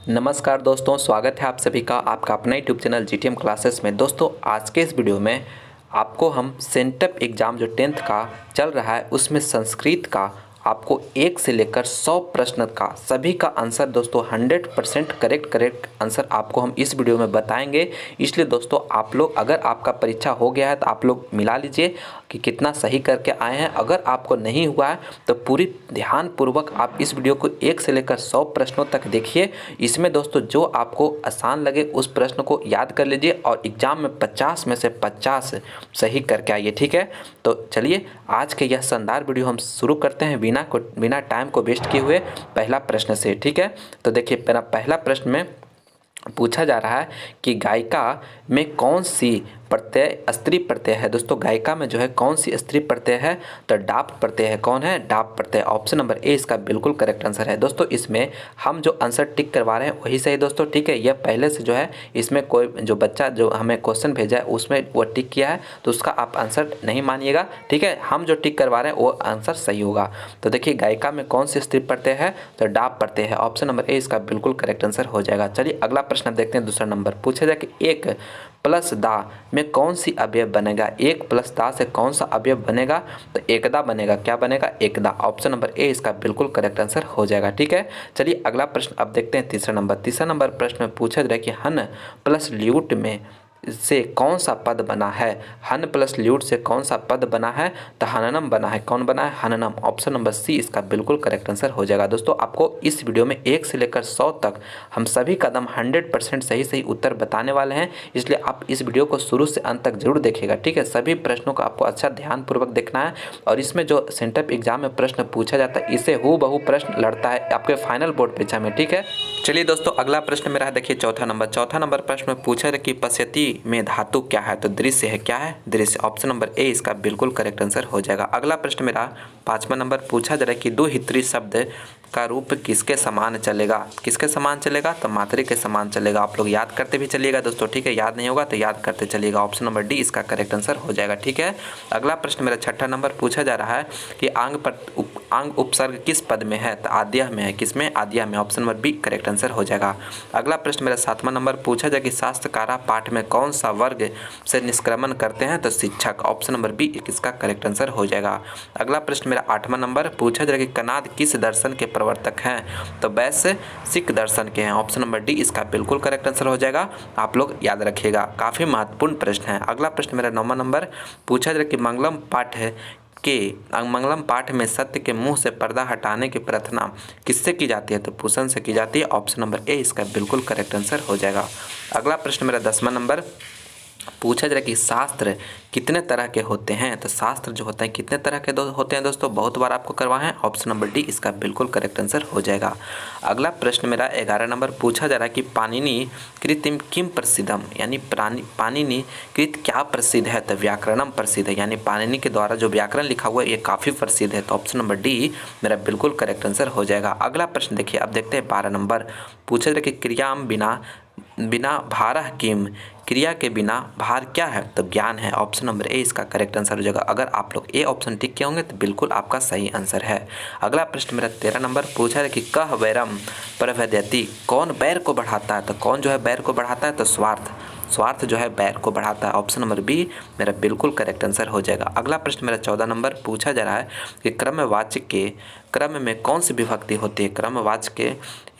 नमस्कार दोस्तों, स्वागत है आप सभी का आपका अपना यूट्यूब चैनल जीटीएम क्लासेस में। दोस्तों आज के इस वीडियो में आपको हम सेंटअप एग्ज़ाम जो 10th का चल रहा है उसमें संस्कृत का आपको 1 से लेकर 100 प्रश्न का सभी का आंसर दोस्तों 100% करेक्ट आंसर आपको हम इस वीडियो में बताएंगे। इसलिए दोस्तों आप लोग, अगर आपका परीक्षा हो गया है तो आप लोग मिला लीजिए कि कितना सही करके आए हैं। अगर आपको नहीं हुआ है तो पूरी ध्यानपूर्वक आप इस वीडियो को 1 से लेकर 100 प्रश्नों तक देखिए। इसमें दोस्तों जो आपको आसान लगे उस प्रश्न को याद कर लीजिए और एग्ज़ाम में 50 में से 50 सही करके आइए, ठीक है। तो चलिए आज के यह शानदार वीडियो हम शुरू करते हैं बिना टाइम को वेस्ट किए हुए पहला प्रश्न से, ठीक है। तो देखिए मेरा पहला प्रश्न में पूछा जा रहा है कि गायिका में कौन सी प्रत्यय स्त्री प्रत्यय है। दोस्तों गायिका में जो है कौन सी स्त्री प्रत्यय है, तो डाप प्रत्यय है। कौन है? डाप प्रत्यय। ऑप्शन नंबर ए इसका बिल्कुल करेक्ट आंसर है। दोस्तों इसमें हम जो आंसर टिक करवा रहे हैं वही सही दोस्तों, ठीक है। यह पहले से जो है इसमें कोई जो बच्चा जो हमें क्वेश्चन भेजा है उसमें वो टिक किया है तो उसका आप आंसर नहीं मानिएगा, ठीक है। हम जो टिक करवा रहे हैं वो आंसर सही होगा। तो देखिए गायिका में कौन सी स्त्री प्रत्यय है, तो डाप प्रत्यय है। ऑप्शन नंबर ए इसका बिल्कुल करेक्ट आंसर हो जाएगा। चलिए अगला प्रश्न देखते हैं। दूसरा नंबर पूछा जाए कि 1 प्लस दा में कौन सी अवयव बनेगा। 1 प्लस दा से कौन सा अवयव बनेगा, तो एकदा बनेगा। क्या बनेगा? एकदा। ऑप्शन नंबर ए इसका बिल्कुल करेक्ट आंसर हो जाएगा, ठीक है। चलिए अगला प्रश्न अब देखते हैं। तीसरा नंबर प्रश्न में पूछा जाए कि हन प्लस ल्यूट में से कौन सा पद बना है। हन प्लस ल्यूट से कौन सा पद बना है, तो हननम बना है। कौन बना है? हननम। ऑप्शन नंबर सी इसका बिल्कुल करेक्ट आंसर हो जाएगा। दोस्तों आपको इस वीडियो में 1 से लेकर 100 तक हम सभी कदम 100% सही उत्तर बताने वाले हैं, इसलिए आप इस वीडियो को शुरू से अंत तक जरूर देखिएगा, ठीक है। सभी प्रश्नों को आपको अच्छा ध्यानपूर्वक देखना है और इसमें जो सेंटअप एग्जाम में प्रश्न पूछा जाता है इसे हूबहू प्रश्न लड़ता है आपके फाइनल बोर्ड परीक्षा में, ठीक है। चलिए दोस्तों अगला प्रश्न मेरा है, देखिए चौथा नंबर प्रश्न में पूछा है कि पश्यति में धातु क्या है, तो दृश्य है। क्या है? दृश्य। ऑप्शन नंबर ए इसका बिल्कुल करेक्ट आंसर हो जाएगा। अगला प्रश्न मेरा 5वां नंबर पूछा जा रहा है कि दुहित्री शब्द का रूप किसके समान चलेगा। किसके समान चलेगा, तो मातृ के समान चलेगा। आप लोग याद करते भी चलिएगा दोस्तों, ठीक है। याद नहीं होगा तो याद करते चलिएगा। ऑप्शन नंबर डी इसका करेक्ट आंसर हो जाएगा, ठीक है। अगला प्रश्न मेरा 6वां नंबर पूछा जा रहा है कि आंग उपसर्ग किस पद में है, तो आद्या में है। किसमें? आद्या में। Option number B correct answer हो जाएगा। अगला प्रश्न मेरा 7वां नंबर पूछा जाए कि शास्त्रकारा पाठ में कौन सा वर्ग से निष्क्रमण करते हैं, तो शिक्षक। ऑप्शन नंबर बी इसका करेक्ट आंसर हो जाएगा। अगला प्रश्न मेरा 8वां नंबर पूछा जाए कि कनाद किस दर्शन के प्रवर्तक हैं, तो वैशेषिक दर्शन के हैं। ऑप्शन नंबर डी इसका बिल्कुल करेक्ट आंसर हो जाएगा। आप लोग याद रखिएगा, काफ़ी महत्वपूर्ण प्रश्न है। अगला प्रश्न मेरा 9वां नंबर पूछा जाए कि मंगलम पाठ में सत्य के मुंह से पर्दा हटाने की प्रार्थना किससे की जाती है, तो पूषण से की जाती है। ऑप्शन नंबर ए इसका बिल्कुल करेक्ट आंसर हो जाएगा। अगला प्रश्न मेरा 10वां नंबर पूछा जा रहा है कि शास्त्र कितने तरह के होते हैं, तो शास्त्र जो होते हैं कितने तरह के होते हैं दोस्तों, बहुत बार आपको करवाए हैं। ऑप्शन नंबर डी इसका बिल्कुल करेक्ट आंसर हो जाएगा। अगला प्रश्न मेरा 11 नंबर पूछा जा रहा है कि पाणिनि कृतिम किम प्रसिद्धम, यानी पाणिनि कृत क्या प्रसिद्ध है, तो व्याकरणम प्रसिद्ध है। यानी पाणिनि के द्वारा जो व्याकरण लिखा हुआ है ये काफ़ी प्रसिद्ध है, तो ऑप्शन नंबर डी मेरा बिल्कुल करेक्ट आंसर हो जाएगा। अगला प्रश्न देखिए, अब देखते हैं 12 नंबर पूछा जा रहा है कि क्रियाम बिना भारह किम, क्रिया के बिना भार क्या है, तो ज्ञान है। ऑप्शन नंबर ए इसका करेक्ट आंसर हो जाएगा। अगर आप लोग ए ऑप्शन टिक किए होंगे तो बिल्कुल आपका सही आंसर है। अगला प्रश्न मेरा 13 नंबर पूछा है कि कह वैरम प्रवैद्यति, कौन बैर को बढ़ाता है, तो कौन जो है बैर को बढ़ाता है, तो स्वार्थ जो है बैर को बढ़ाता है। ऑप्शन नंबर बी मेरा बिल्कुल करेक्ट आंसर हो जाएगा। अगला प्रश्न मेरा 14 नंबर पूछा जा रहा है कि क्रमवाच्य के क्रम में कौन सी विभक्ति होती है। क्रमवाच्य के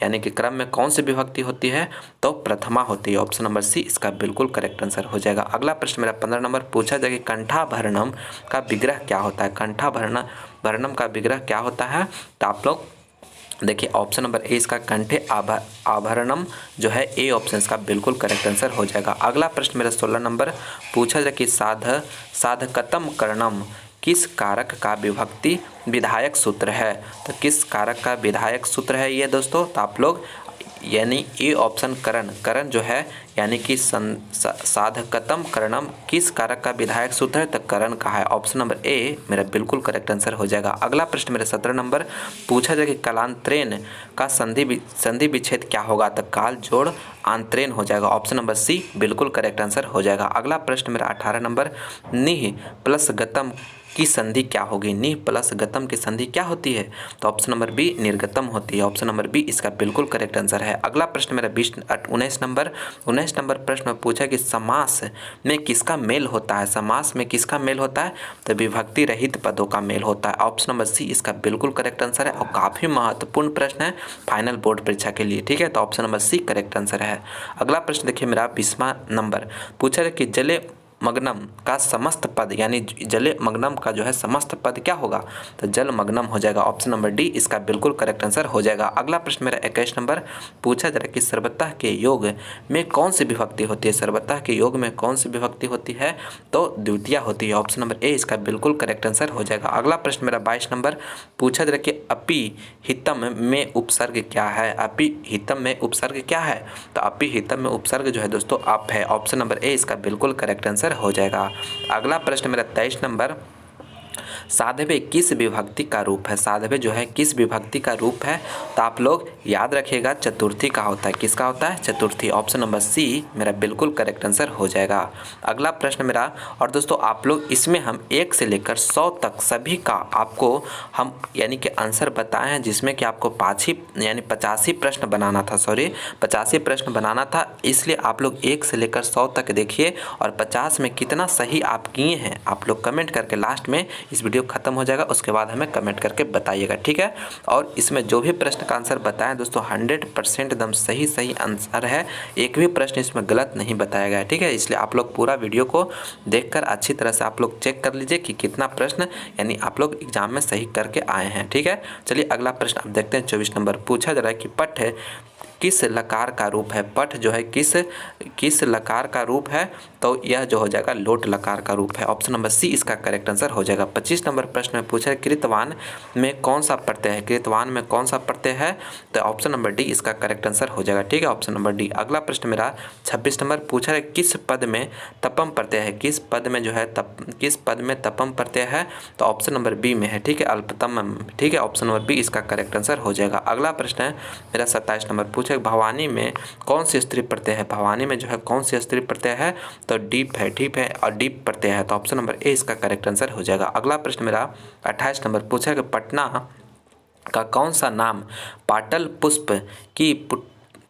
यानी कि क्रम में कौन सी विभक्ति होती है, तो प्रथमा होती है। ऑप्शन नंबर सी इसका बिल्कुल करेक्ट आंसर हो जाएगा। अगला प्रश्न मेरा 15 नंबर पूछा जाएगा कि कंठाभरणम का विग्रह क्या होता है। कंठाभरणम का विग्रह क्या होता है, तो आप लोग देखिए ऑप्शन नंबर ए इसका कंठे आभरणम जो है ए ऑप्शन इसका बिल्कुल करेक्ट आंसर हो जाएगा। अगला प्रश्न मेरा 16 नंबर पूछा जाए कि साधकतम करणम किस कारक का विभक्ति विधायक सूत्र है, तो किस कारक का विधायक सूत्र है ये दोस्तों, तो आप लोग यानी ए ऑप्शन करण जो है यानी कि साधकतम करणम किस कारक का विधायक सूत्र है, तो करण का है। ऑप्शन नंबर ए मेरा बिल्कुल करेक्ट आंसर हो जाएगा। अगला प्रश्न मेरा 17 नंबर पूछा जाए कि कालांतरेण का संधि विच्छेद क्या होगा, तो काल जोड़ आंतरेण हो जाएगा। ऑप्शन नंबर सी बिल्कुल करेक्ट आंसर हो जाएगा। अगला प्रश्न मेरा 18 नंबर निह प्लस गतम की संधि क्या होगी? नि प्लस गतम की संधि क्या होती है? तो ऑप्शन नंबर बी निर्गतम होती है। ऑप्शन नंबर बी इसका बिल्कुल करेक्ट आंसर है। अगला प्रश्न मेरा 19 नंबर प्रश्न में पूछा कि समास में किसका मेल होता है? समास में किसका मेल होता है? तो विभक्ति रहित पदों का मेल होता है। ऑप्शन नंबर सी इसका बिल्कुल करेक्ट आंसर है और काफ़ी महत्वपूर्ण प्रश्न है फाइनल बोर्ड परीक्षा के लिए, ठीक है। तो option number C correct answer है। अगला प्रश्न देखिए मेरा 20वां नंबर पूछा है कि जले मग्नम का समस्त पद, यानी जले मग्नम का जो है समस्त पद क्या होगा? तो जल मग्नम हो जाएगा। ऑप्शन नंबर डी इसका बिल्कुल करेक्ट आंसर हो जाएगा। अगला प्रश्न मेरा 21 नंबर पूछा जा रहा है कि सर्वतः के योग में कौन सी विभक्ति होती है? सर्वतः के योग में कौन सी विभक्ति होती है? तो द्वितीया होती है। ऑप्शन नंबर ए इसका बिल्कुल करेक्ट आंसर हो जाएगा। अगला प्रश्न मेरा 22 नंबर पूछा जा रहा है कि अपि हितम में उपसर्ग क्या है? अपि हितम में उपसर्ग क्या है? तो अपि हितम में उपसर्ग जो है दोस्तों अप है। ऑप्शन नंबर ए इसका बिल्कुल करेक्ट आंसर हो जाएगा। अगला प्रश्न मेरा 23 नंबर साधवे किस विभक्ति का रूप है? साधवे जो है किस विभक्ति का रूप है? तो आप लोग याद रखिएगा चतुर्थी का होता है। किसका होता है? चतुर्थी। ऑप्शन नंबर सी मेरा बिल्कुल करेक्ट आंसर हो जाएगा। अगला प्रश्न मेरा, और दोस्तों आप लोग इसमें हम 1 से लेकर 100 तक सभी का आपको हम यानी कि आंसर बताए हैं, जिसमें कि आपको 85 प्रश्न बनाना था, 85 प्रश्न बनाना था। इसलिए आप लोग 1 से लेकर 100 तक देखिए और 50 में कितना सही आप किए हैं आप लोग कमेंट करके लास्ट में इस वीडियो खत्म हो जाएगा उसके बाद हमें कमेंट करके बताइएगा, ठीक है। और इसमें जो भी प्रश्न का आंसर बताएं दोस्तों 100% एकदम सही आंसर है, एक भी प्रश्न इसमें गलत नहीं बताया गया है, ठीक है। इसलिए आप लोग पूरा वीडियो को देखकर अच्छी तरह से आप लोग चेक कर लीजिए कि कितना प्रश्न यानी आप लोग एग्जाम में सही करके आए हैं, ठीक है। चलिए अगला प्रश्न आप देखते हैं। 24 नंबर पूछा जा रहा है कि पठ किस लकार का रूप है? पठ जो है किस लकार का रूप है? तो यह जो हो जाएगा लोट लकार का रूप है। ऑप्शन नंबर सी इसका करेक्ट आंसर हो जाएगा। 25 नंबर प्रश्न में पूछा है कृतवान में कौन सा प्रत्यय है? कृतवान में कौन सा प्रत्यय है? तो ऑप्शन नंबर डी इसका करेक्ट आंसर हो जाएगा, ठीक है। Option number D. अगला प्रश्न मेरा 26 नंबर पूछा है किस पद में तपम प्रत्यय है? किस पद में जो है किस पद में तपम प्रत्यय है? तो ऑप्शन नंबर बी में है, ठीक है, अल्पतम, ठीक है। ऑप्शन नंबर बी इसका करेक्ट आंसर हो जाएगा। अगला प्रश्न है मेरा 27 नंबर पूछा भवानी में कौन सी स्त्री प्रत्यय है? भवानी में जो है कौन सी स्त्री प्रत्यय है? तो डीप है, ठीक है, और डीप प्रत्यय है। तो ऑप्शन नंबर ए इसका करेक्ट आंसर हो जाएगा। अगला प्रश्न मेरा 28 नंबर पूछा है कि पटना का कौन सा नाम पाटल पुष्प की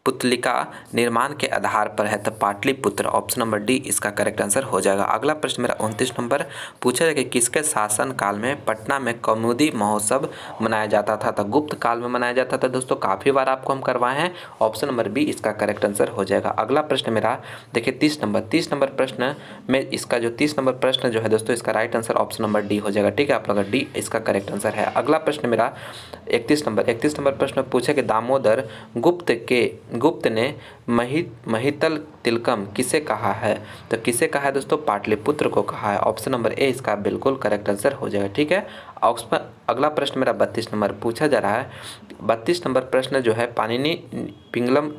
पुतलिका निर्माण के आधार पर है? तो पाटलिपुत्र। ऑप्शन नंबर डी इसका करेक्ट आंसर हो जाएगा। अगला प्रश्न मेरा 29 नंबर पूछा है कि किसके शासन काल में पटना में कौमुदी महोत्सव मनाया जाता था? तो गुप्त काल में मनाया जाता था दोस्तों, काफ़ी बार आपको हम करवाए हैं। ऑप्शन नंबर बी इसका करेक्ट आंसर हो जाएगा। अगला प्रश्न मेरा देखिए 30 नंबर प्रश्न में इसका जो 30 नंबर प्रश्न जो है दोस्तों इसका right answer option number D हो जाएगा, ठीक है। आप लोग डी इसका करेक्ट आंसर है। अगला प्रश्न मेरा 31 नंबर प्रश्न में पूछा कि दामोदर गुप्त ने महितल तिलकम किसे कहा है? तो किसे कहा है दोस्तों? पाटलिपुत्र को कहा है। ऑप्शन नंबर ए इसका बिल्कुल करेक्ट आंसर हो जाएगा, ठीक है। अगला प्रश्न मेरा 32 नंबर पूछा जा रहा है। 32 नंबर प्रश्न जो है पाणिनि पिंगलम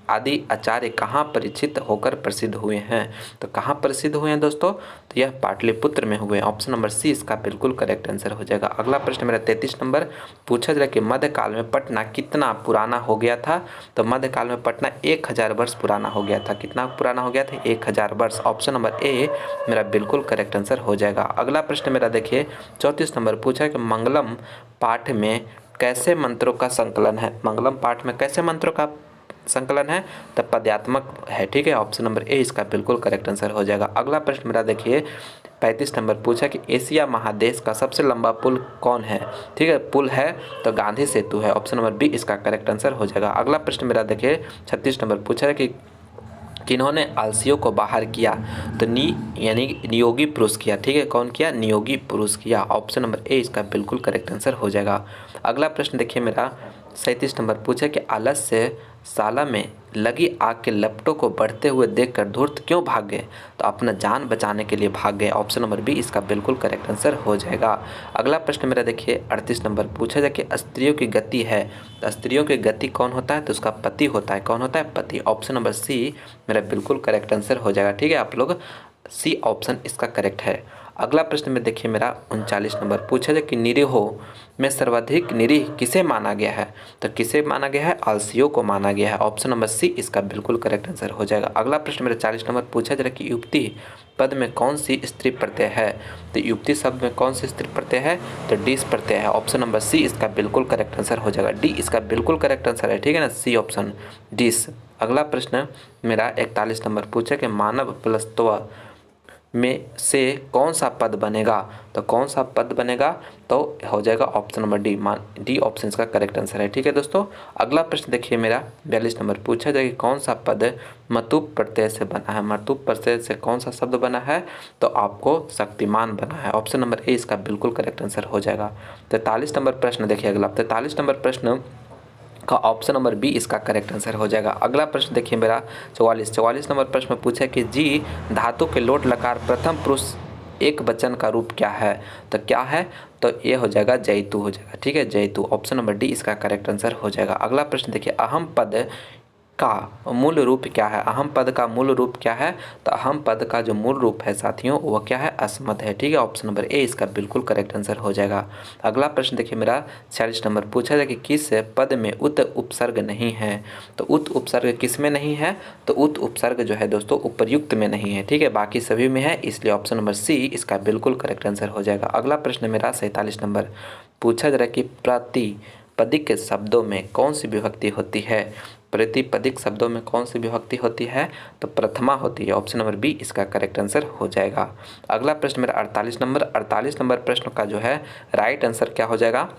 आदि आचार्य कहाँ परिचित होकर प्रसिद्ध हुए हैं? तो कहाँ प्रसिद्ध हुए हैं दोस्तों? तो यह पाटलिपुत्र में हुए। ऑप्शन नंबर सी इसका बिल्कुल करेक्ट आंसर हो जाएगा। अगला प्रश्न मेरा 33 नंबर पूछा जा रहा है कि मध्यकाल में पटना कितना पुराना हो गया था? तो मध्यकाल में पटना 1000 वर्ष पुराना हो गया था। कितना पुराना हो गया था? 1000 वर्ष। ऑप्शन नंबर ए मेरा बिल्कुल करेक्ट आंसर हो जाएगा। अगला प्रश्न मेरा देखिए 34 नंबर पूछा है कि मंगलम पाठ में कैसे मंत्रों का संकलन है? मंगलम पाठ में कैसे मंत्रों का संकलन है? तो पद्यात्मक है, ठीक है। ऑप्शन नंबर ए इसका बिल्कुल करेक्ट आंसर हो जाएगा। अगला प्रश्न मेरा देखिए 35 नंबर पूछा कि एशिया महादेश का सबसे लंबा पुल कौन है? ठीक है, पुल है तो गांधी सेतु है। ऑप्शन नंबर बी इसका करेक्ट आंसर हो जाएगा। अगला प्रश्न मेरा देखिए 36 नंबर पूछा है कि किन्होंने आलसियों को बाहर किया? तो यानी नियोगी पुरुष किया, ठीक है। कौन किया? नियोगी पुरुष किया। ऑप्शन नंबर ए इसका बिल्कुल करेक्ट आंसर हो जाएगा। अगला प्रश्न देखिए मेरा 37 नंबर पूछा कि आलस्य साला में लगी आग के लपटों को बढ़ते हुए देखकर धूर्त क्यों भाग गए? तो अपना जान बचाने के लिए भाग गए। ऑप्शन नंबर बी इसका बिल्कुल करेक्ट आंसर हो जाएगा। अगला प्रश्न मेरा देखिए 38 नंबर पूछा जाए कि स्त्रियों की गति है, तो स्त्रियों की गति कौन होता है? तो उसका पति होता है। कौन होता है? पति। ऑप्शन नंबर सी मेरा बिल्कुल करेक्ट आंसर हो जाएगा, ठीक है। आप लोग सी ऑप्शन इसका करेक्ट है। अगला प्रश्न में देखिए मेरा 39 नंबर पूछा जाए कि निरीहों में सर्वाधिक निरीह किसे माना गया है। तो किसे माना गया है, आलसियों को माना गया है। ऑप्शन नंबर सी इसका बिल्कुल करेक्ट आंसर हो जाएगा। अगला प्रश्न मेरा 40 नंबर पूछा जा रहा है कि युक्ति पद में कौन सी स्त्री प्रत्यय है। तो युक्ति शब्द में कौन सी स्त्री प्रत्यय है, तो डिस प्रत्यय है। ऑप्शन नंबर सी इसका बिल्कुल करेक्ट आंसर हो जाएगा। डी इसका बिल्कुल करेक्ट आंसर है, ठीक है ना, सी ऑप्शन डिस। अगला प्रश्न मेरा 41 नंबर पूछा कि मानव प्लस्तव में से कौन सा पद बनेगा। तो कौन सा पद बनेगा, तो हो जाएगा option number D. D option का करेक्ट आंसर है, ठीक है दोस्तों। अगला प्रश्न देखिए मेरा 42 नंबर पूछा जाए कि कौन सा पद मतुप प्रत्यय से बना है। मतुप प्रत्यय से कौन सा शब्द बना है, तो आपको शक्तिमान बना है। ऑप्शन नंबर ए इसका बिल्कुल करेक्ट आंसर हो जाएगा। 43 नंबर प्रश्न देखिए अगला 43 नंबर प्रश्न का ऑप्शन नंबर बी इसका करेक्ट आंसर हो जाएगा। अगला प्रश्न देखिए मेरा 44 नंबर प्रश्न में पूछा कि जी धातु के लोट लकार प्रथम पुरुष एक वचन का रूप क्या है। तो क्या है, तो ये हो जाएगा जयतु हो जाएगा, ठीक है, जयतु। ऑप्शन नंबर डी इसका करेक्ट आंसर हो जाएगा। अगला प्रश्न देखिए अहम पद का मूल रूप क्या है। अहम पद का मूल रूप क्या है, तो अहम पद का जो मूल रूप है साथियों वो क्या है, अस्मत् है, ठीक है। ऑप्शन नंबर ए इसका बिल्कुल करेक्ट आंसर हो जाएगा। अगला प्रश्न देखिए मेरा 46 नंबर पूछा जाए कि किस पद में उत उपसर्ग नहीं है। तो उत उपसर्ग किस में नहीं है, तो उत उपसर्ग जो है दोस्तों उपर्युक्त में नहीं है, ठीक है, बाकी सभी में है, इसलिए ऑप्शन नंबर सी इसका बिल्कुल करेक्ट आंसर हो जाएगा। अगला प्रश्न मेरा 47 नंबर पूछा जा रहा है कि प्रतिपदिक शब्दों में कौन सी विभक्ति होती है। प्रतिपदिक शब्दों में कौन सी विभक्ति होती है, तो प्रथमा होती है। ऑप्शन नंबर बी इसका करेक्ट आंसर हो जाएगा। अगला प्रश्न मेरा 48 नंबर प्रश्न का जो है राइट आंसर क्या हो जाएगा,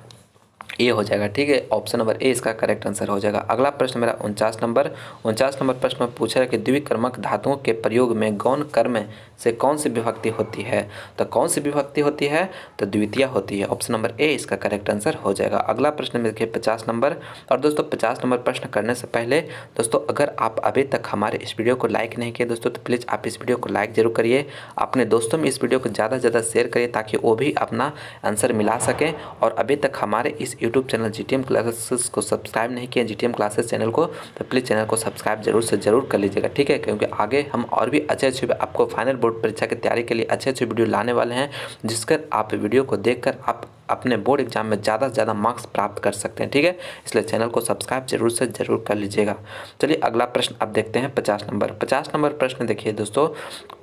ए हो जाएगा, ठीक है, ऑप्शन नंबर ए इसका करेक्ट आंसर हो जाएगा। अगला प्रश्न मेरा 49 नंबर प्रश्न में पूछा है कि द्विकर्मक धातुओं के प्रयोग में गौण कर्म से कौन सी विभक्ति होती है। तो कौन सी विभक्ति होती है, तो द्वितीय होती है। ऑप्शन नंबर ए इसका करेक्ट आंसर हो जाएगा। अगला प्रश्न में देखिए 50 नंबर। और दोस्तों 50 नंबर प्रश्न करने से पहले दोस्तों अगर आप अभी तक हमारे इस वीडियो को लाइक नहीं किए दोस्तों, तो प्लीज़ आप इस वीडियो को लाइक जरूर करिए, अपने दोस्तों में इस वीडियो को ज़्यादा से ज़्यादा शेयर करिए ताकि वो भी अपना आंसर मिला सकें। और अभी तक हमारे इस यूट्यूब चैनल जीटीएम क्लासेस को सब्सक्राइब नहीं किए जीटीएम क्लासेस चैनल को, तो प्लीज़ चैनल को सब्सक्राइब जरूर से जरूर कर लीजिएगा, ठीक है, क्योंकि आगे हम और भी अच्छे आपको फाइनल बोर्ड परीक्षा की तैयारी के लिए अच्छे वीडियो लाने वाले हैं, जिसकर आप वीडियो को देखकर आप अपने बोर्ड एग्जाम में ज़्यादा से ज़्यादा मार्क्स प्राप्त कर सकते हैं, ठीक है, इसलिए चैनल को सब्सक्राइब जरूर से जरूर कर लीजिएगा। चलिए अगला प्रश्न अब देखते हैं 50 नंबर प्रश्न देखिए दोस्तों,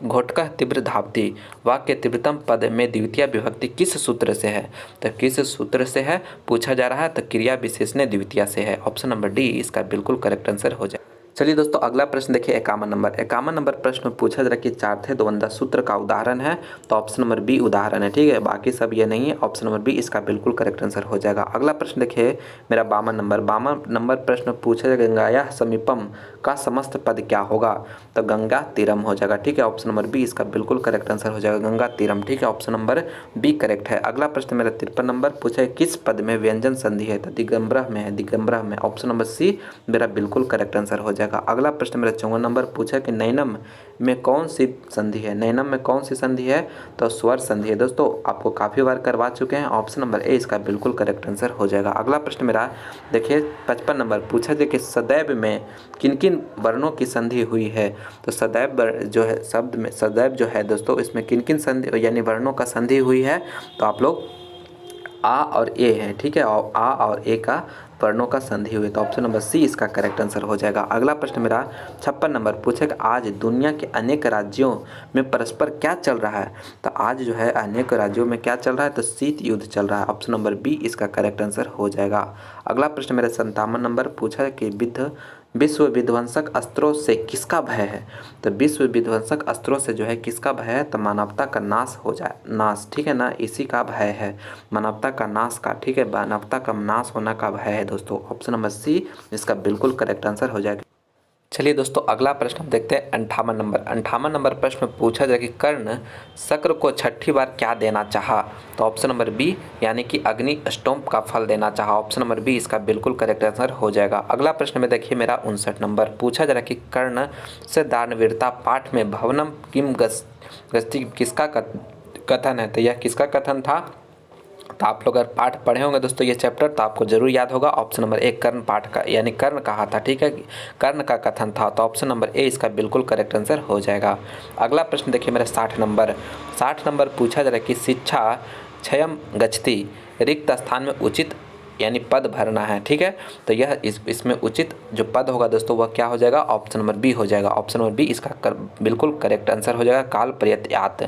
घोटका तीव्र धावती वाक्य तीव्रतम पद में द्वितीय विभक्ति किस सूत्र से है। तो किस सूत्र से है पूछा जा रहा है, तो क्रिया विशेषण द्वितीय से है। ऑप्शन नंबर डी इसका बिल्कुल करेक्ट आंसर हो जाए। चलिए दोस्तों अगला प्रश्न देखिए 51 नंबर प्रश्न में पूछा जा रहा है कि चार्थे द्वंद्व सूत्र का उदाहरण है। तो ऑप्शन नंबर बी उदाहरण है, ठीक है, बाकी सब ये नहीं है। ऑप्शन नंबर बी इसका बिल्कुल करेक्ट आंसर हो जाएगा। अगला प्रश्न देखिए मेरा 52 नंबर प्रश्न पूछा जाएगा गंगाया समीपम का समस्त पद क्या होगा। तो गंगा तीरम हो जाएगा, ठीक है, ऑप्शन नंबर बी इसका बिल्कुल करेक्ट आंसर हो जाएगा, गंगा तीरम, ठीक है, ऑप्शन नंबर बी करेक्ट है। अगला प्रश्न मेरा 53 नंबर पूछा है किस पद में व्यंजन संधि है। तो दिगंबरह में है, दिगंबरह में, ऑप्शन नंबर सी मेरा बिल्कुल करेक्ट आंसर हो जाएगा। अगला प्रश्न मेरा 54 नंबर पूछा कि नैनम में कौन सी संधि है। नैनम में कौन सी संधि है, तो स्वर संधि है। दोस्तों आपको काफ़ी बार करवा चुके हैं, ऑप्शन नंबर ए इसका बिल्कुल करेक्ट आंसर हो जाएगा। अगला प्रश्न मेरा देखिए 55 नंबर पूछा जाए कि सदैव में किन किन वर्णों की संधि हुई है। तो सदैव जो है शब्द में सदैव जो है दोस्तों इसमें किन किन संधि यानी वर्णों का संधि हुई है, तो आप लोग आ और ए है, ठीक है, और आ और ए का वर्णों का संधि हुई, तो ऑप्शन नंबर सी इसका करेक्ट आंसर हो जाएगा। अगला प्रश्न मेरा 56 नंबर पूछे कि आज दुनिया के अनेक राज्यों में परस्पर क्या चल रहा है। तो आज जो है अनेक राज्यों में क्या चल रहा है, तो शीत युद्ध चल रहा है, ऑप्शन नंबर बी इसका करेक्ट आंसर हो जाएगा। अगला प्रश्न मेरा 57 नंबर पूछा है कि विश्व विध्वंसक अस्त्रों से किसका भय है। तो विश्व विध्वंसक अस्त्रों से जो है किसका भय है, तो मानवता का नाश हो जाए, नाश, ठीक है ना, इसी का भय है, मानवता का नाश का, ठीक है, मानवता का नाश होना का भय है दोस्तों, ऑप्शन नंबर सी इसका बिल्कुल करेक्ट आंसर हो जाएगा। चलिए दोस्तों अगला प्रश्न हम देखते हैं 58 नंबर प्रश्न में पूछा जाए कि कर्ण शक्र को छठी बार क्या देना चाहा। तो ऑप्शन नंबर बी यानी कि अग्नि स्टोम्प का फल देना चाहा, ऑप्शन नंबर बी इसका बिल्कुल करेक्ट आंसर हो जाएगा। अगला प्रश्न में देखिए मेरा 59 नंबर पूछा जा रहा है कि कर्ण से दानवीरता पाठ में भवनम किम गस्ती किसका कथन है। तो यह किसका कथन था, तो आप लोग अगर पाठ पढ़े होंगे दोस्तों ये चैप्टर तो आपको जरूर याद होगा। ऑप्शन नंबर ए कर्ण पाठ का यानी कर्ण कहा था, ठीक है, कर्ण का कथन था, तो ऑप्शन नंबर ए इसका बिल्कुल करेक्ट आंसर हो जाएगा। अगला प्रश्न देखिए मेरा 60 नंबर पूछा जा रहा है कि शिक्षा क्षयम गच्छति, रिक्त स्थान में उचित यानी पद भरना है, ठीक है। तो यह इसमें उचित जो पद होगा दोस्तों वह क्या हो जाएगा, ऑप्शन नंबर बी हो जाएगा। ऑप्शन नंबर बी इसका बिल्कुल करेक्ट आंसर हो जाएगा, काल प्रयत्यात।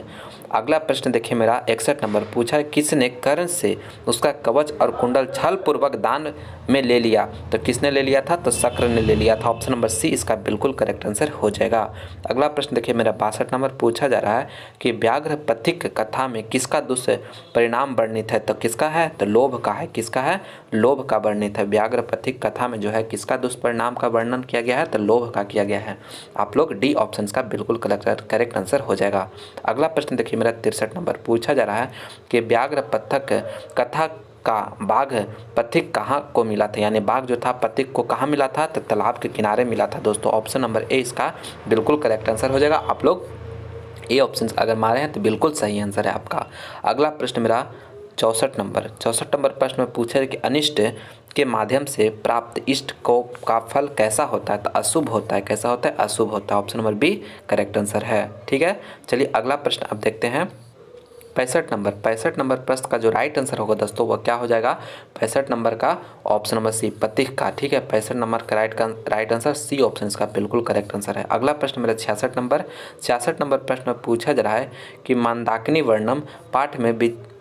अगला प्रश्न देखिए मेरा 61 नंबर पूछा है किसने कर्ण से उसका कवच और कुंडल छल पूर्वक दान में ले लिया, तो किसने ले लिया था, तो शक्र ने ले लिया था। ऑप्शन नंबर सी इसका बिल्कुल करेक्ट आंसर हो जाएगा। अगला प्रश्न देखिए मेरा 62 नंबर पूछा जा रहा है कि व्याघ्र पथिक कथा में किसका दुष्परिणाम वर्णित है, तो किसका है, तो लोभ का है। किसका है, लोभ का वर्णित है। व्याघ्र पथिक कथा में जो है किसका दुष्परिणाम का वर्णन किया गया है, तो लोभ का किया गया है। आप लोग डी ऑप्शन का बिल्कुल करेक्ट आंसर हो जाएगा। अगला प्रश्न देखिए मेरा 63 नंबर पूछा जा रहा है कि व्याघ्र पथक कथा का बाघ पथिक कहाँ को मिला था, यानी बाघ जो था पथिक को कहाँ मिला था, तो तालाब के किनारे मिला था दोस्तों। ऑप्शन नंबर ए इसका बिल्कुल करेक्ट आंसर हो जाएगा। आप लोग ए ऑप्शन अगर मारे हैं तो बिल्कुल सही आंसर है आपका। अगला प्रश्न मेरा 64 नंबर प्रश्न में पूछा है कि अनिष्ट के माध्यम से प्राप्त इष्ट को का फल कैसा होता है, तो अशुभ होता है। कैसा होता है, अशुभ होता है। Option number B correct answer है, ठीक है। चलिए अगला प्रश्न अब देखते हैं 65 नंबर प्रश्न का जो राइट आंसर होगा दोस्तों वह क्या हो जाएगा, 65 नंबर का ऑप्शन नंबर सी पथिक का, ठीक है। 65 नंबर का राइट आंसर सी ऑप्शन इसका बिल्कुल करेक्ट आंसर है। अगला प्रश्न मेरा 66 नंबर प्रश्न में पूछा जा रहा है कि मंदाकिनी वर्णम पाठ में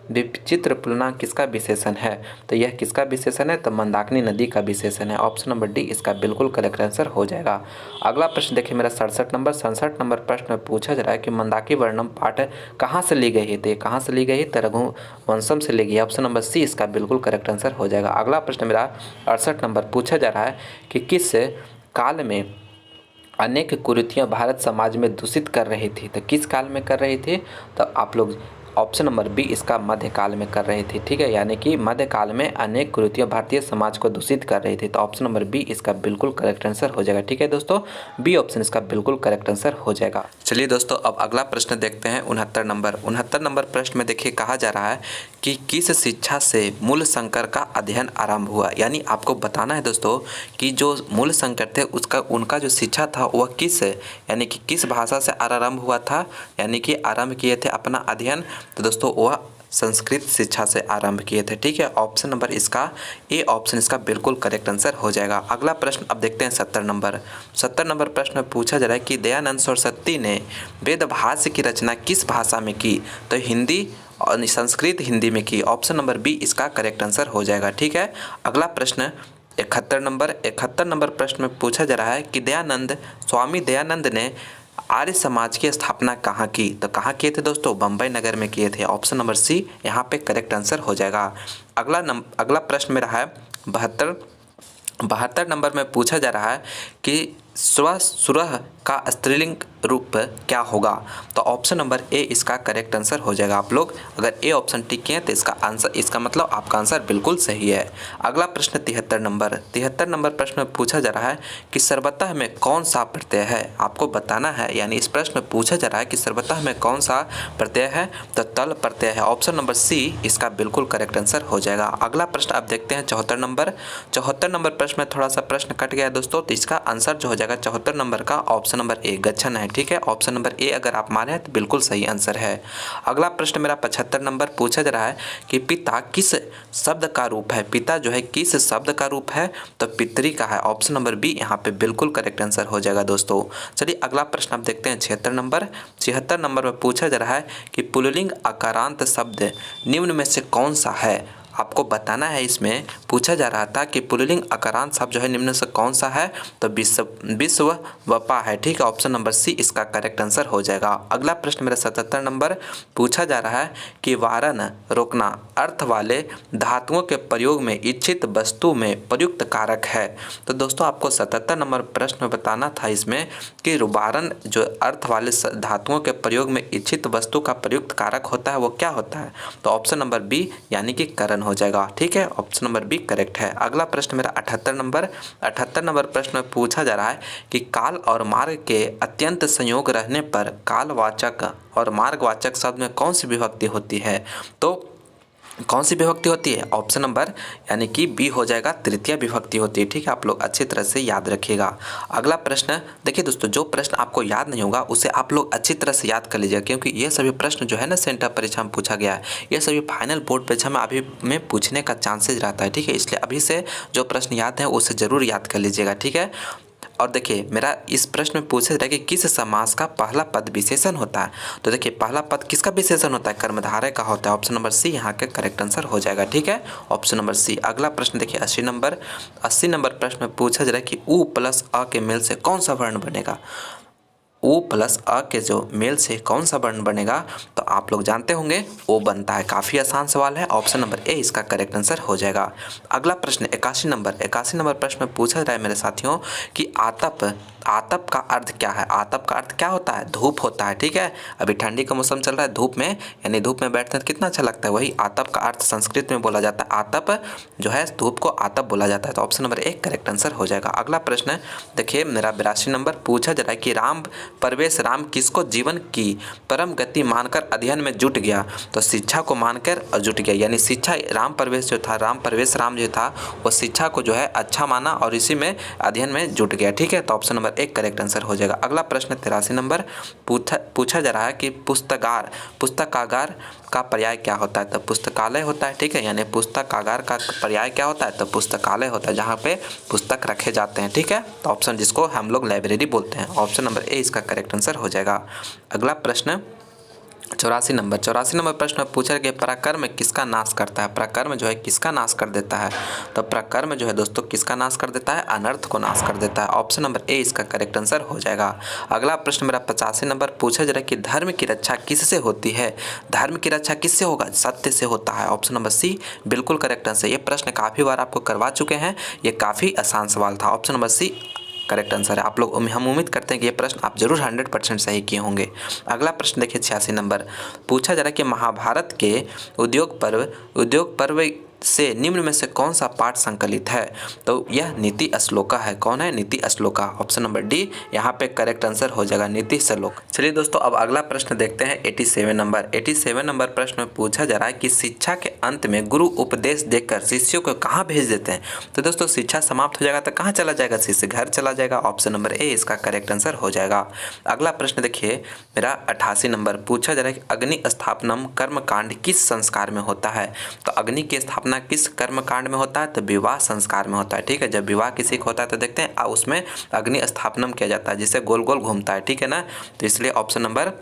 विचित्र तुलना किसका विशेषण है, तो यह किसका विशेषण है, तो मंदाकिनी नदी का विशेषण है। ऑप्शन नंबर डी इसका बिल्कुल करेक्ट आंसर हो जाएगा। अगला प्रश्न देखिए मेरा 67 नंबर प्रश्न में पूछा जा रहा है कि मंदाकिनी वर्णम पाठ कहाँ से ली गई है, तो कहाँ से ली गई है, तो रघुवंशम से ली गई है। ऑप्शन नंबर सी इसका बिल्कुल करेक्ट आंसर हो जाएगा। अगला प्रश्न मेरा 68 नंबर पूछा जा रहा है कि किस काल में अनेक कुरीतियाँ भारत समाज में दूषित कर रही थी, तो किस काल में कर रही थी, तो आप लोग ऑप्शन नंबर बी इसका मध्यकाल में कर रही थी, ठीक है, यानी कि मध्यकाल में अनेक कुरीतियाँ भारतीय समाज को दूषित कर रही थी। तो ऑप्शन नंबर बी इसका बिल्कुल करेक्ट आंसर हो जाएगा, ठीक है दोस्तों, बी ऑप्शन इसका बिल्कुल करेक्ट आंसर हो जाएगा। चलिए दोस्तों अब अगला प्रश्न देखते हैं 69 नंबर प्रश्न में देखिए कहा जा रहा है कि किस शिक्षा से मूल शंकर का अध्ययन आरंभ हुआ, यानी आपको बताना है दोस्तों कि जो मूल शंकर थे उनका जो शिक्षा था वह यानी कि किस भाषा से आरंभ हुआ था, यानी कि आरंभ किए थे अपना अध्ययन, तो दोस्तों वह संस्कृत शिक्षा से आरंभ किए थे, ठीक है। ऑप्शन नंबर इसका ए ऑप्शन इसका बिल्कुल करेक्ट आंसर हो जाएगा। अगला प्रश्न अब देखते हैं 70 नंबर प्रश्न में पूछा जा रहा है कि दयानंद सरस्वती ने वेद भाष्य की रचना किस भाषा में की, तो हिंदी और संस्कृत हिंदी में की। ऑप्शन नंबर बी इसका करेक्ट आंसर हो जाएगा, ठीक है। अगला प्रश्न 71 नंबर प्रश्न में पूछा जा रहा है कि स्वामी दयानंद ने आर्य समाज की स्थापना कहाँ की, तो कहाँ किए थे दोस्तों, बम्बई नगर में किए थे। ऑप्शन नंबर सी यहाँ पे करेक्ट आंसर हो जाएगा। अगला प्रश्न में रहा है 72 नंबर में पूछा जा रहा है कि सुरह का स्त्रीलिंग रूप क्या होगा, तो ऑप्शन नंबर ए इसका करेक्ट आंसर हो जाएगा। आप लोग अगर ए ऑप्शन टिक किए तो इसका मतलब आपका आंसर बिल्कुल सही है। अगला प्रश्न 73 नंबर प्रश्न में पूछा जा रहा है कि सर्वतः में कौन सा प्रत्यय है, आपको बताना है, यानी इस प्रश्न में पूछा जा रहा है कि सर्वतः में कौन सा प्रत्यय है, तो तल प्रत्यय है। ऑप्शन नंबर सी इसका बिल्कुल करेक्ट आंसर हो जाएगा। अगला प्रश्न आप देखते हैं 74 नंबर प्रश्न में थोड़ा सा प्रश्न कट गया दोस्तों, तो इसका आंसर जो हो जाएगा 74 नंबर का ऑप्शन नंबर ए गच्छन है, ठीक है। ऑप्शन नंबर ए अगर आप माने हैं तो बिल्कुल सही आंसर है। अगला प्रश्न मेरा 75 नंबर पूछा जा रहा है कि पिता किस शब्द का रूप है, पिता जो है किस शब्द का रूप है, तो पितरी का है। ऑप्शन नंबर बी यहाँ पे बिल्कुल करेक्ट आंसर हो जाएगा दोस्तों। चलिए अगला प्रश्न आप देखते हैं 76 नंबर में पूछा जा रहा है कि पुल्लिंग आकारांत शब्द निम्न में से कौन सा है, आपको बताना है। इसमें पूछा जा रहा था कि पुल्लिंग आकारांत शब्द जो है निम्न से कौन सा है, तो विश्ववपा है, ठीक है। ऑप्शन नंबर सी इसका करेक्ट आंसर हो जाएगा। अगला प्रश्न मेरा 77 नंबर पूछा जा रहा है कि वारण रोकना अर्थ वाले धातुओं के प्रयोग में इच्छित वस्तु में प्रयुक्त कारक है, तो दोस्तों आपको 77 नंबर प्रश्न में बताना था इसमें कि वारण जो अर्थ वाले धातुओं के प्रयोग में इच्छित वस्तु का प्रयुक्त कारक होता है वो क्या होता है, तो ऑप्शन नंबर बी यानी कि करण हो जाएगा, ठीक है। ऑप्शन नंबर बी करेक्ट है। अगला प्रश्न मेरा 78 नंबर प्रश्न में पूछा जा रहा है कि काल और मार्ग के अत्यंत संयोग रहने पर कालवाचक और मार्गवाचक शब्द में कौन सी विभक्ति होती है, तो कौन सी विभक्ति होती है? ऑप्शन नंबर यानी कि बी हो जाएगा, तृतीय विभक्ति होती है। ठीक है, आप लोग अच्छी तरह से याद रखिएगा। अगला प्रश्न देखिए दोस्तों, जो प्रश्न आपको याद नहीं होगा उसे आप लोग अच्छी तरह से याद कर लीजिएगा, क्योंकि ये सभी प्रश्न जो है ना सेंटर परीक्षा में पूछा गया है, ये सभी फाइनल बोर्ड परीक्षा में अभी में पूछने का चांसेज रहता है। ठीक है, इसलिए अभी से जो प्रश्न याद है उसे ज़रूर याद कर लीजिएगा। ठीक है, और देखिए मेरा इस प्रश्न में पूछा जाता है कि किस समास का पहला पद विशेषण होता है। तो देखिए पहला पद किसका विशेषण होता है? कर्मधारय का होता है। ऑप्शन नंबर सी यहाँ का करेक्ट आंसर हो जाएगा। ठीक है, ऑप्शन नंबर सी। अगला प्रश्न देखिए 80 नंबर प्रश्न में पूछा जा रहा है कि उ प्लस अ के मेल से कौन सा वर्ण बनेगा? ओ प्लस अ के जो मेल से कौन सा वर्ण बनेगा? तो आप लोग जानते होंगे ओ बनता है। काफ़ी आसान सवाल है। ऑप्शन नंबर ए इसका करेक्ट आंसर हो जाएगा। अगला प्रश्न 81 नंबर प्रश्न में पूछा जा रहा है मेरे साथियों कि आतप का अर्थ क्या है? आतप का अर्थ क्या होता है? धूप होता है। ठीक है, अभी ठंडी का मौसम चल रहा है, धूप में यानी धूप में बैठते हैं तो कितना अच्छा लगता है, वही आतप का अर्थ संस्कृत में बोला जाता है। आतप जो है धूप को आतप बोला जाता है। तो ऑप्शन नंबर एक करेक्ट आंसर हो जाएगा। अगला प्रश्न देखिए मेरा 82 नंबर पूछा जा रहा है कि राम परवेश राम किसको जीवन की परम गति मानकर अध्ययन में जुट गया? तो शिक्षा को मानकर जुट गया, यानी शिक्षा राम परवेश राम जो था वो शिक्षा को जो है अच्छा माना और इसी में अध्ययन में जुट गया। ठीक है, तो ऑप्शन नंबर एक करेक्ट आंसर हो जाएगा। अगला प्रश्न 83 नंबर पूछा जा रहा है कि पुस्तकागार का पर्याय क्या होता है? तो पुस्तकालय होता है। ठीक है, यानी पुस्तकागार का पर्याय क्या होता है? तो पुस्तकालय होता है, जहाँ पे पुस्तक रखे जाते हैं। ठीक है, तो ऑप्शन जिसको हम लोग लाइब्रेरी बोलते हैं। ऑप्शन नंबर ए इसका करेक्ट आंसर हो जाएगा। अगला प्रश्न 84 नंबर प्रश्न में पूछा कि पराक्रम किसका नाश करता है? पराक्रम जो है किसका नाश कर देता है? तो पराक्रम जो है दोस्तों किसका नाश कर देता है? अनर्थ को नाश कर देता है। ऑप्शन नंबर ए इसका करेक्ट आंसर हो जाएगा। अगला प्रश्न मेरा 85 नंबर पूछा जा रहा है कि धर्म की रक्षा किससे होती है? धर्म की रक्षा किससे होगा? सत्य से होता है। ऑप्शन नंबर सी बिल्कुल करेक्ट आंसर। ये प्रश्न काफ़ी बार आपको करवा चुके हैं, ये काफ़ी आसान सवाल था। Option number C correct answer है। आप लोग हम उम्मीद करते हैं कि ये प्रश्न आप जरूर 100% सही किए होंगे। अगला प्रश्न देखिए 86 नंबर पूछा जा रहा है कि महाभारत के उद्योग पर्व से निम्न में से कौन सा पाठ संकलित है? तो यह नीति श्लोका है। कौन है? नीति श्लोका। ऑप्शन नंबर डी यहाँ पे करेक्ट आंसर हो जाएगा, नीति श्लोक। चलिए दोस्तों अब अगला प्रश्न देखते हैं 87 नंबर प्रश्न में पूछा जा रहा है कि शिक्षा के अंत में गुरु उपदेश देकर शिष्यों को कहाँ भेज देते हैं? तो दोस्तों शिक्षा समाप्त हो जाएगा तो कहाँ चला जाएगा? शिष्य घर चला जाएगा। ऑप्शन नंबर ए इसका करेक्ट आंसर हो जाएगा। अगला प्रश्न देखिए मेरा 88 नंबर पूछा जा रहा है कि अग्नि स्थापनम कर्मकांड किस संस्कार में होता है? तो अग्नि की स्थापना किस कर्मकांड में होता है? तो विवाह संस्कार में होता है। ठीक है, जब विवाह किसी का होता है तो देखते हैं उसमें अग्नि स्थापनम किया जाता है, जिससे गोल गोल घूमता है। ठीक है ना, तो इसलिए option number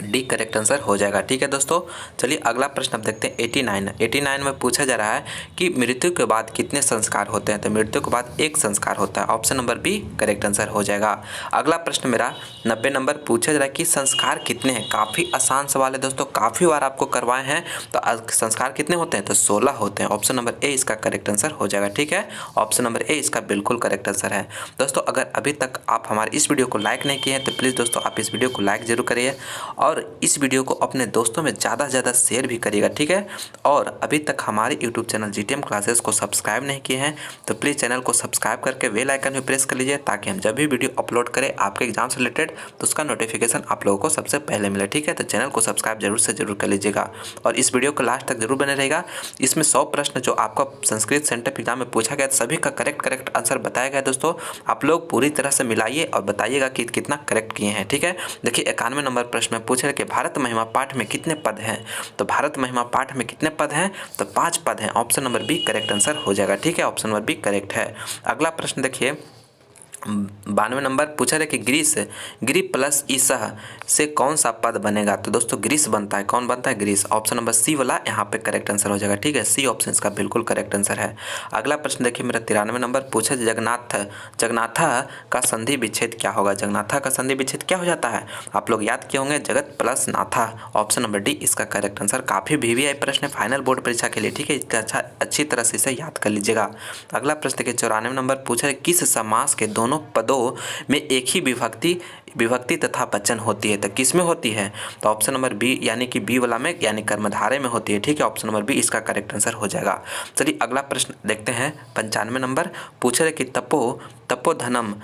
D correct answer हो जाएगा। ठीक है दोस्तों, चलिए अगला प्रश्न अब देखते हैं 89 में पूछा जा रहा है कि मृत्यु के बाद कितने संस्कार होते हैं? तो मृत्यु के बाद एक संस्कार होता है। Option number B correct answer हो जाएगा। अगला प्रश्न मेरा 90 नंबर पूछा जा रहा है कि संस्कार कितने हैं? काफ़ी आसान सवाल है दोस्तों, काफ़ी बार आपको करवाए हैं। तो संस्कार कितने होते हैं? तो 16 होते हैं। ऑप्शन नंबर ए इसका करेक्ट आंसर हो जाएगा। ठीक है, ऑप्शन नंबर ए इसका बिल्कुल करेक्ट आंसर है। दोस्तों अगर अभी तक आप हमारे इस वीडियो को लाइक नहीं किए हैं तो प्लीज़ दोस्तों आप इस वीडियो को लाइक जरूर करिए और इस वीडियो को अपने दोस्तों में ज़्यादा से ज़्यादा शेयर भी करिएगा। ठीक है, और अभी तक हमारे यूट्यूब चैनल जीटीएम क्लासेस को सब्सक्राइब नहीं किए हैं तो प्लीज़ चैनल को सब्सक्राइब करके बेल आइकन भी प्रेस कर लीजिए, ताकि हम जब भी वीडियो अपलोड करें आपके एग्जाम से रिलेटेड तो उसका नोटिफिकेशन आप लोगों को सबसे पहले मिले। ठीक है, तो चैनल को सब्सक्राइब जरूर से जरूर कर लीजिएगा और इस वीडियो को लास्ट तक जरूर बने रहेगा। इसमें 100 प्रश्न जो आपका संस्कृत सेंटर एग्जाम में पूछा गया सभी का करेक्ट आंसर बताया गया। दोस्तों आप लोग पूरी तरह से मिलाइए और बताइएगा कि कितना करेक्ट किए हैं। ठीक है, देखिए 91 नंबर प्रश्न में पूछा कि भारत महिमा पाठ में कितने पद हैं? तो भारत महिमा पाठ में कितने पद हैं? तो 5 पद हैं। Option number B correct answer हो जाएगा। ठीक है, ऑप्शन नंबर बी करेक्ट है। अगला प्रश्न देखिए 92 नंबर पूछा है कि ग्री प्लस ईसह से कौन सा पद बनेगा? तो दोस्तों ग्रीस बनता है। कौन बनता है? ग्रीस। ऑप्शन नंबर सी वाला यहाँ पे करेक्ट आंसर हो जाएगा। ठीक है, सी ऑप्शन इसका बिल्कुल करेक्ट आंसर है। अगला प्रश्न देखिए मेरा 93 नंबर पूछा जगन्नाथा का संधि विच्छेद क्या होगा? जगन्नाथा का संधि विच्छेद क्या हो जाता है? आप लोग याद किए होंगे, जगत प्लस नाथा। ऑप्शन नंबर डी इसका करेक्ट आंसर। काफ़ी VVI प्रश्न है फाइनल बोर्ड परीक्षा के लिए। ठीक है, इसका अच्छी तरह से इसे याद कर लीजिएगा। अगला प्रश्न देखिए 94 नंबर पूछा है किस समास के दोनों पदों में एक ही विभक्ति तथा वचन होती है? तो किस में होती है? तो ऑप्शन नंबर बी यानी कि बी वाला में यानी कर्मधारय में होती है। ठीक है, ऑप्शन नंबर बी इसका करेक्ट आंसर हो जाएगा। चलिए अगला प्रश्न देखते हैं 95 नंबर पूछा है कि तपोधनम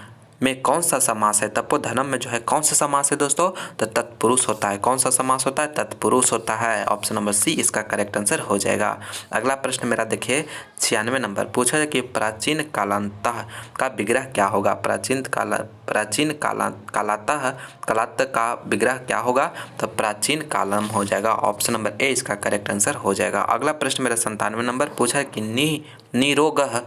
में कौन सा समास है? तपोधनम में जो है कौन सा समास है दोस्तों? तो तत्पुरुष होता है। कौन सा समास होता है? तत्पुरुष होता है। ऑप्शन नंबर सी इसका करेक्ट आंसर हो जाएगा। अगला प्रश्न मेरा देखिए 96 नंबर, पूछा है कि प्राचीन कालांतः का विग्रह क्या होगा? कालात का विग्रह क्या होगा? तो प्राचीन कालम हो जाएगा। ऑप्शन नंबर ए इसका करेक्ट आंसर हो जाएगा। अगला प्रश्न मेरा 97 नंबर, पूछा है कि निरोगः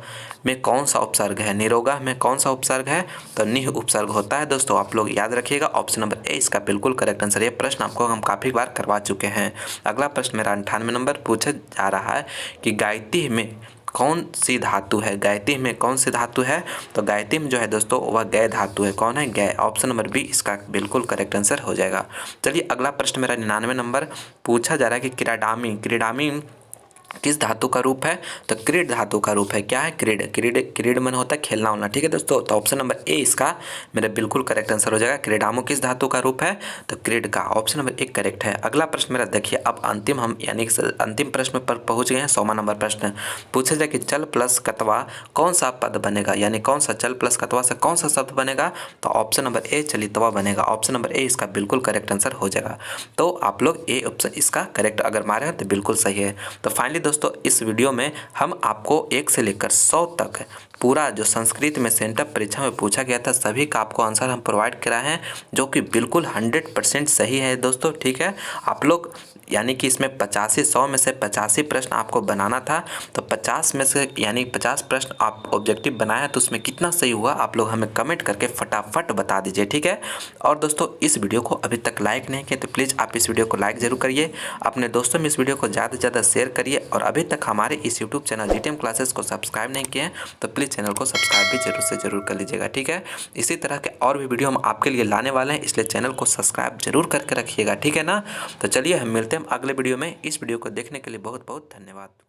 में कौन सा उपसर्ग है? निरोगः में कौन सा उपसर्ग है? तो निह उपसर्ग होता है दोस्तों, आप लोग याद रखिएगा। ऑप्शन नंबर ए इसका बिल्कुल करेक्ट आंसर। ये प्रश्न आपको हम काफ़ी बार करवा चुके हैं। अगला प्रश्न मेरा 98 नंबर, पूछा जा रहा है कि गायती में कौन सी धातु है? गायती में कौन सी धातु है? तो गायती में जो है दोस्तों वह गय धातु है। कौन है? गय। ऑप्शन नंबर बी इसका बिल्कुल करेक्ट आंसर हो जाएगा। चलिए अगला प्रश्न मेरा 99 नंबर, पूछा जा रहा है कि क्रीडामी किस धातु का रूप है? तो क्रीड धातु का रूप है। क्या है? क्रीड मन होता है खेलना होना, ठीक है दोस्तों। तो ऑप्शन नंबर ए इसका मेरा बिल्कुल करेक्ट आंसर हो जाएगा। क्रीडामो किस धातु का रूप है? तो क्रीड का। ऑप्शन नंबर एक करेक्ट है। अगला प्रश्न मेरा देखिए, अब अंतिम हम यानी अंतिम प्रश्न पर पहुंच गए हैं। 100वां नंबर प्रश्न पूछा जाए कि चल प्लस कतवा कौन सा पद बनेगा? यानी कौन सा चल प्लस कतवा से कौन सा शब्द बनेगा? तो ऑप्शन नंबर ए चलितवा बनेगा। ऑप्शन नंबर ए इसका बिल्कुल करेक्ट आंसर हो जाएगा। तो आप लोग ए ऑप्शन इसका करेक्ट अगर मारे हैं तो बिल्कुल सही है। तो फाइनली दोस्तों इस वीडियो में हम आपको 1 से लेकर 100 तक पूरा जो संस्कृत में सेंटअप परीक्षा में पूछा गया था सभी का आपको आंसर हम प्रोवाइड कराए हैं, जो कि बिल्कुल 100% सही है दोस्तों, ठीक है। आप लोग यानी कि इसमें 100 में से 85 प्रश्न आपको बनाना था, तो 50 में से यानी 50 प्रश्न आप ऑब्जेक्टिव बनाए हैं, तो उसमें कितना सही हुआ आप लोग हमें कमेंट करके फटाफट बता दीजिए, ठीक है। और दोस्तों इस वीडियो को अभी तक लाइक नहीं किए तो प्लीज़ आप इस वीडियो को लाइक ज़रूर करिए, अपने दोस्तों में इस वीडियो को ज़्यादा से ज़्यादा शेयर करिए, और अभी तक हमारे इस यूट्यूब चैनल GTM क्लासेस को सब्सक्राइब नहीं किए हैं तो प्लीज़ चैनल को सब्सक्राइब भी जरूर से जरूर कर लीजिएगा, ठीक है। इसी तरह के और भी वीडियो हम आपके लिए लाने वाले हैं, इसलिए चैनल को सब्सक्राइब जरूर करके रखिएगा, ठीक है ना। तो चलिए हम मिलते हैं अगले वीडियो में। इस वीडियो को देखने के लिए बहुत बहुत धन्यवाद।